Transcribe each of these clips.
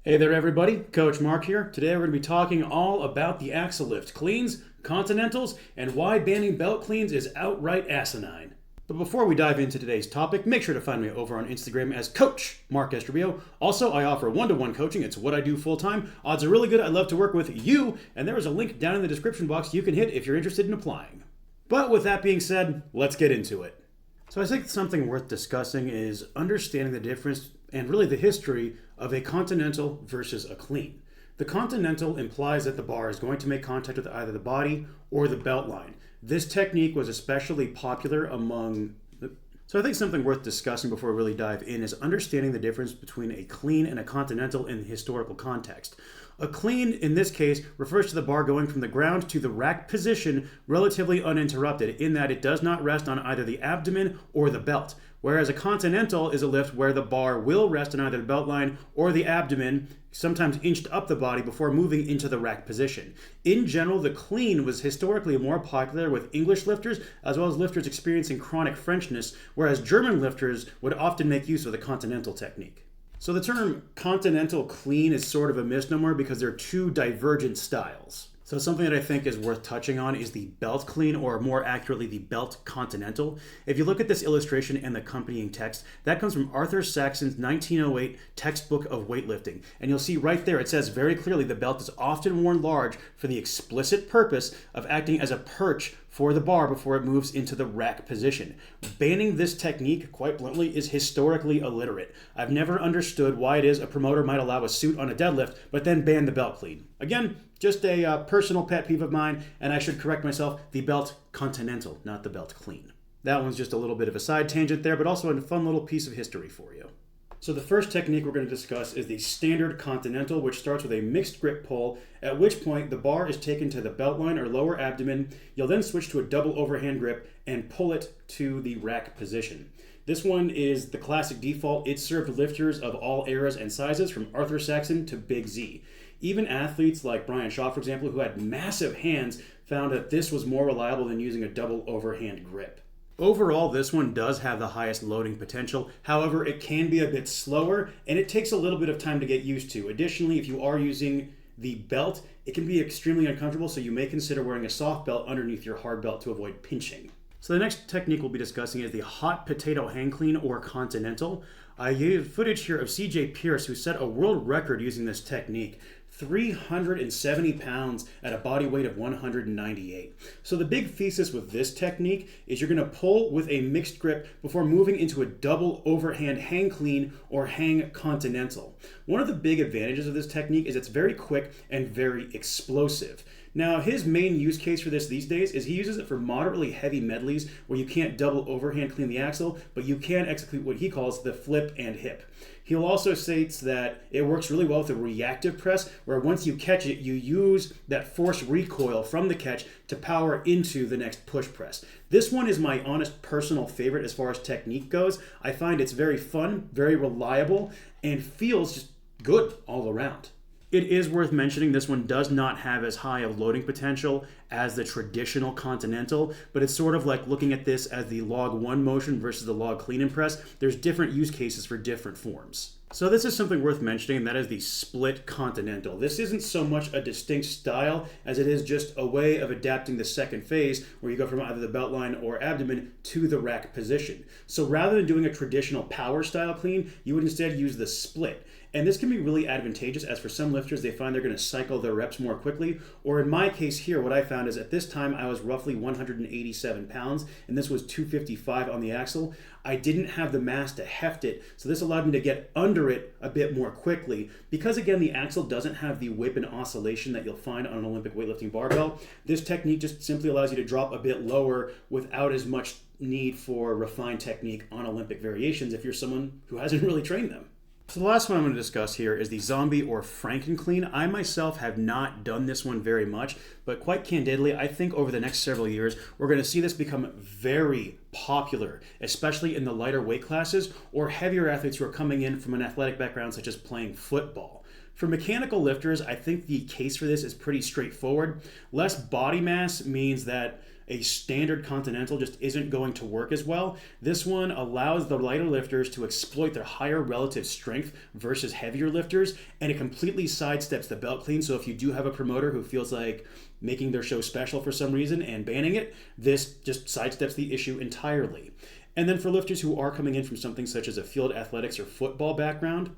Hey there, everybody. Coach Mark here. Today we're going to be talking all about the axle lift cleans, continentals, and why banning belt cleans is outright asinine. But before we dive into today's topic, make sure to find me over on Instagram as Coach Mark Estrabio. Also, I offer one-to-one coaching. It's what I do full-time. Odds are really good. I'd love to work with you, and there is a link down in the description box you can hit if you're interested in applying. But with that being said, let's get into it. So I think something worth discussing is understanding the difference and really the history of a continental versus a clean. The continental implies that the bar is going to make contact with either the body or the belt line. This technique was especially popular So I think something worth discussing before we really dive in is understanding the difference between a clean and a continental in the historical context. A clean, in this case, refers to the bar going from the ground to the rack position relatively uninterrupted, in that it does not rest on either the abdomen or the belt. Whereas a continental is a lift where the bar will rest on either the belt line or the abdomen, sometimes inched up the body before moving into the rack position. In general, the clean was historically more popular with English lifters as well as lifters experiencing chronic Frenchness, whereas German lifters would often make use of the continental technique. So the term continental clean is sort of a misnomer because they're two divergent styles. So something that I think is worth touching on is the belt clean, or more accurately, the belt continental. If you look at this illustration and the accompanying text, that comes from Arthur Saxon's 1908 textbook of weightlifting. And you'll see right there, it says very clearly the belt is often worn large for the explicit purpose of acting as a perch for the bar before it moves into the rack position. Banning this technique, quite bluntly, is historically illiterate. I've never understood why it is a promoter might allow a suit on a deadlift, but then ban the belt clean. Again, just a personal pet peeve of mine, and I should correct myself, the belt continental, not the belt clean. That one's just a little bit of a side tangent there, but also a fun little piece of history for you. So the first technique we're going to discuss is the standard continental, which starts with a mixed grip pull, at which point the bar is taken to the belt line or lower abdomen. You'll then switch to a double overhand grip and pull it to the rack position. This one is the classic default. It served lifters of all eras and sizes, from Arthur Saxon to Big Z. Even athletes like Brian Shaw, for example, who had massive hands, found that this was more reliable than using a double overhand grip. Overall, this one does have the highest loading potential. However, it can be a bit slower, and it takes a little bit of time to get used to. Additionally, if you are using the belt, it can be extremely uncomfortable, so you may consider wearing a soft belt underneath your hard belt to avoid pinching. So the next technique we'll be discussing is the hot potato hang clean, or continental. I used footage here of C.J. Pierce, who set a world record using this technique. 370 pounds at a body weight of 198. So the big thesis with this technique is you're going to pull with a mixed grip before moving into a double overhand hang clean or hang continental. One of the big advantages of this technique is it's very quick and very explosive. Now, his main use case for this these days is he uses it for moderately heavy medleys where you can't double overhand clean the axle, but you can execute what he calls the flip and hip. He'll also states that it works really well with a reactive press, where once you catch it, you use that force recoil from the catch to power into the next push press. This one is my honest personal favorite as far as technique goes. I find it's very fun, very reliable, and feels just good all around. It is worth mentioning this one does not have as high a loading potential as the traditional continental, but it's sort of like looking at this as the log 1 motion versus the log clean and press. There's different use cases for different forms. So this is something worth mentioning, and that is the split continental. This isn't so much a distinct style as it is just a way of adapting the second phase, where you go from either the belt line or abdomen to the rack position. So rather than doing a traditional power style clean, you would instead use the split. And this can be really advantageous, as for some lifters, they find they're going to cycle their reps more quickly. Or in my case here, what I found is at this time I was roughly 187 pounds, and this was 255 on the axle. I didn't have the mass to heft it, so this allowed me to get under it a bit more quickly. Because again, the axle doesn't have the whip and oscillation that you'll find on an Olympic weightlifting barbell, this technique just simply allows you to drop a bit lower without as much need for refined technique on Olympic variations if you're someone who hasn't really trained them. So the last one I'm going to discuss here is the zombie or franken clean. I myself have not done this one very much, but quite candidly, I think over the next several years, we're going to see this become very popular, especially in the lighter weight classes or heavier athletes who are coming in from an athletic background such as playing football. For mechanical lifters, I think the case for this is pretty straightforward. Less body mass means that a standard continental just isn't going to work as well. This one allows the lighter lifters to exploit their higher relative strength versus heavier lifters, and it completely sidesteps the belt clean. So if you do have a promoter who feels like making their show special for some reason and banning it, this just sidesteps the issue entirely. And then for lifters who are coming in from something such as a field athletics or football background,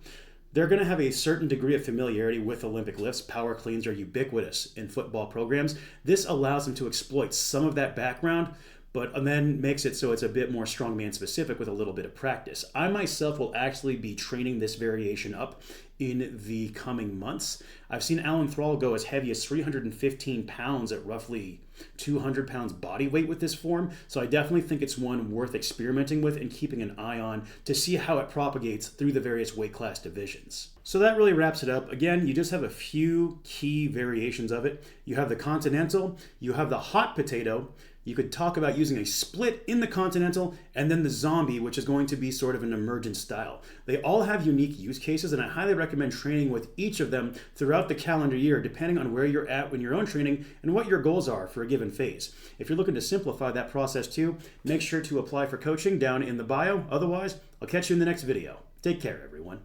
they're going to have a certain degree of familiarity with Olympic lifts. Power cleans are ubiquitous in football programs. This allows them to exploit some of that background, but then makes it so it's a bit more strongman specific with a little bit of practice. I myself will actually be training this variation up in the coming months. I've seen Alan Thrall go as heavy as 315 pounds at roughly 200 pounds body weight with this form, so I definitely think it's one worth experimenting with and keeping an eye on to see how it propagates through the various weight class divisions. So that really wraps it up. Again, you just have a few key variations of it. You have the Continental, you have the hot potato. You could talk about using a split in the Continental, and then the zombie, which is going to be sort of an emergent style. They all have unique use cases, and I highly recommend training with each of them throughout the calendar year, depending on where you're at in your own training and what your goals are for a given phase. If you're looking to simplify that process too, make sure to apply for coaching down in the bio. Otherwise, I'll catch you in the next video. Take care, everyone.